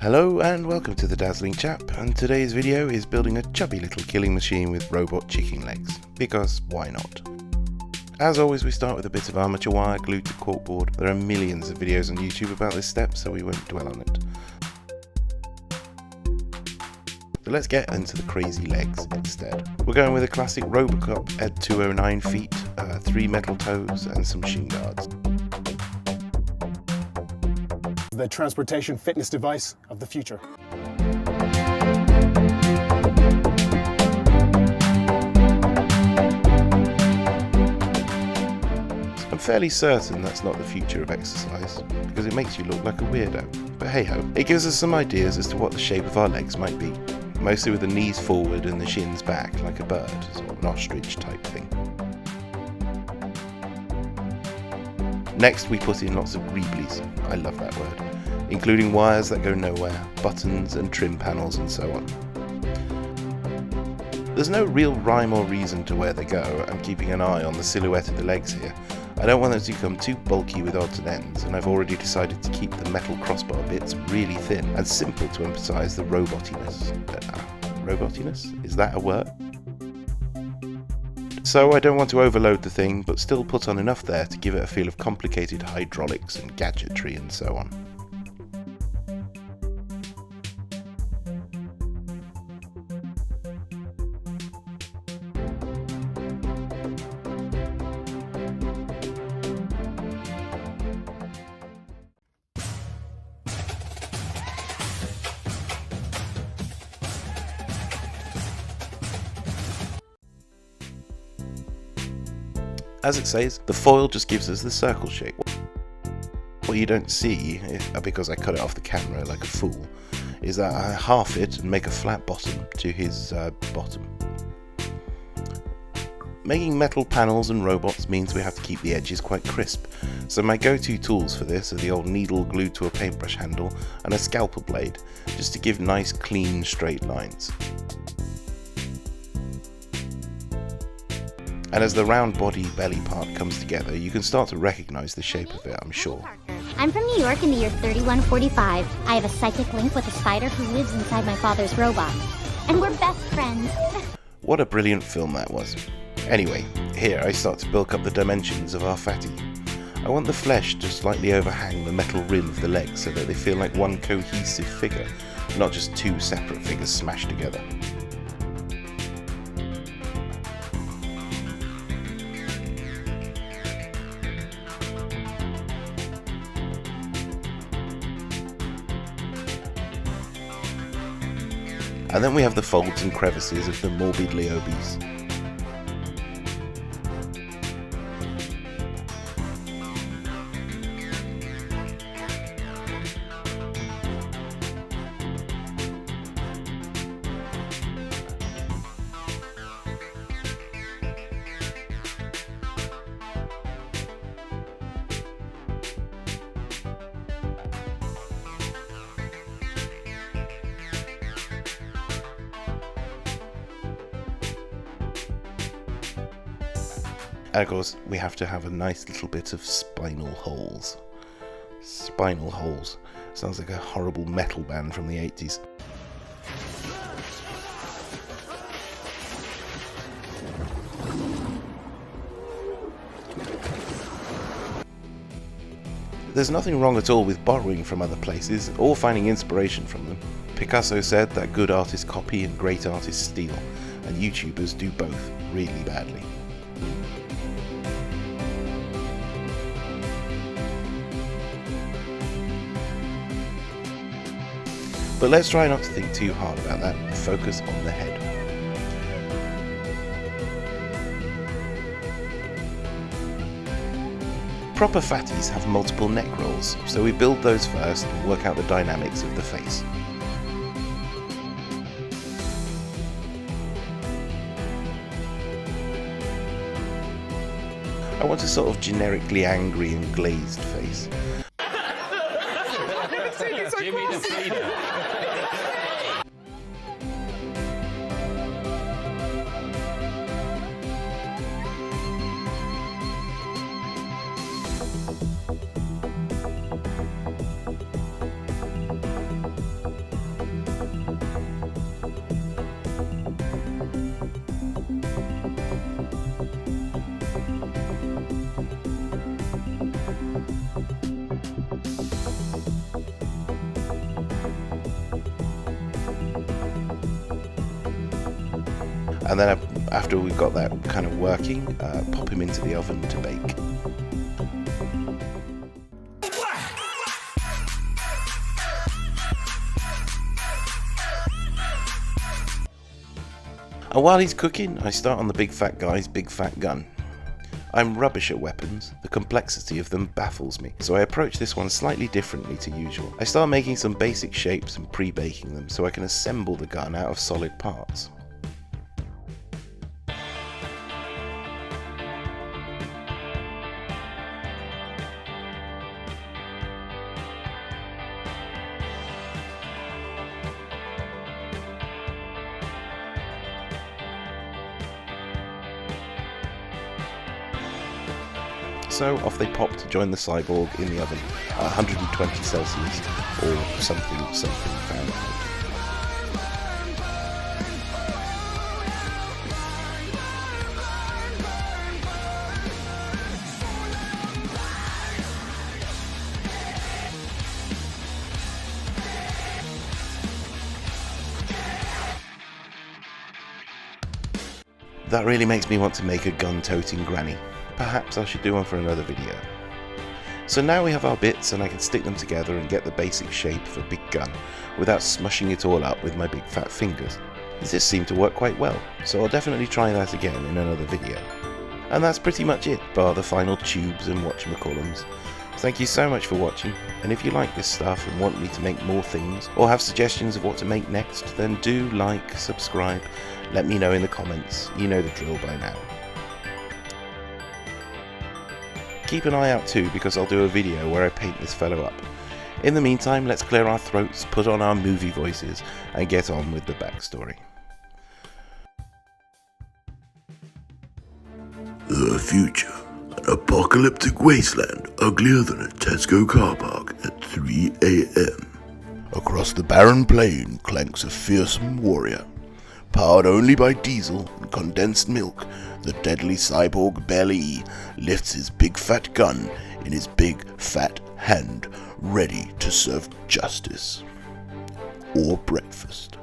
Hello and welcome to the Dazzling Chap, and today's video is building a chubby little killing machine with robot chicken legs, because why not? As always, we start with a bit of armature wire glued to corkboard. There are millions of videos on YouTube about this step, so we won't dwell on it. So let's get into the crazy legs instead. We're going with a classic Robocop at 209 feet, 3 metal toes and some shin guards. The transportation fitness device of the future. I'm fairly certain that's not the future of exercise, because it makes you look like a weirdo. But hey ho, it gives us some ideas as to what the shape of our legs might be. Mostly with the knees forward and the shins back, like a bird, sort of an ostrich type thing. Next we put in lots of greeblies, I love that word, including wires that go nowhere, buttons and trim panels and so on. There's no real rhyme or reason to where they go. I'm keeping an eye on the silhouette of the legs here. I don't want them to become too bulky with odds and ends, and I've already decided to keep the metal crossbar bits really thin and simple to emphasise the robotiness. Robotiness? Is that a word? So I don't want to overload the thing, but still put on enough there to give it a feel of complicated hydraulics and gadgetry and so on. As it says, the foil just gives us the circle shape. What you don't see, because I cut it off the camera like a fool, is that I half it and make a flat bottom to his bottom. Making metal panels and robots means we have to keep the edges quite crisp, so my go-to tools for this are the old needle glued to a paintbrush handle and a scalpel blade, just to give nice clean straight lines. And as the round body belly part comes together, you can start to recognise the shape of it, I'm sure. I'm from New York in the year 3145. I have a psychic link with a spider who lives inside my father's robot. And we're best friends. What a brilliant film that was. Anyway, here I start to bulk up the dimensions of our fatty. I want the flesh to slightly overhang the metal rim of the legs so that they feel like one cohesive figure, not just two separate figures smashed together. And then we have the folds and crevices of the morbidly obese. And of course, we have to have a nice little bit of spinal holes. Spinal holes. Sounds like a horrible metal band from the 80s. There's nothing wrong at all with borrowing from other places or finding inspiration from them. Picasso said that good artists copy and great artists steal, and YouTubers do both really badly. But let's try not to think too hard about that and focus on the head. Proper fatties have multiple neck rolls, so we build those first and work out the dynamics of the face. I want a sort of generically angry and glazed face. Jimmy the Feeder. And then after we've got that kind of working, pop him into the oven to bake. And while he's cooking, I start on the big fat guy's big fat gun. I'm rubbish at weapons, the complexity of them baffles me, so I approach this one slightly differently to usual. I start making some basic shapes and pre-baking them so I can assemble the gun out of solid parts. So off they pop to join the cyborg in the oven at 120 Celsius or something Fahrenheit. That really makes me want to make a gun-toting granny. Perhaps I should do one for another video. So now we have our bits and I can stick them together and get the basic shape of a big gun without smushing it all up with my big fat fingers. This seemed to work quite well, so I'll definitely try that again in another video. And that's pretty much it, bar the final tubes and whatchamacallums. Thank you so much for watching, and if you like this stuff and want me to make more things, or have suggestions of what to make next, then do like, subscribe, let me know in the comments, you know the drill by now. Keep an eye out too, because I'll do a video where I paint this fellow up. In the meantime, let's clear our throats, put on our movie voices, and get on with the backstory. The future. An apocalyptic wasteland uglier than a Tesco car park at 3 a.m. Across the barren plain clanks a fearsome warrior. Powered only by diesel and condensed milk, the deadly cyborg Belly lifts his big fat gun in his big fat hand, ready to serve justice. Or breakfast.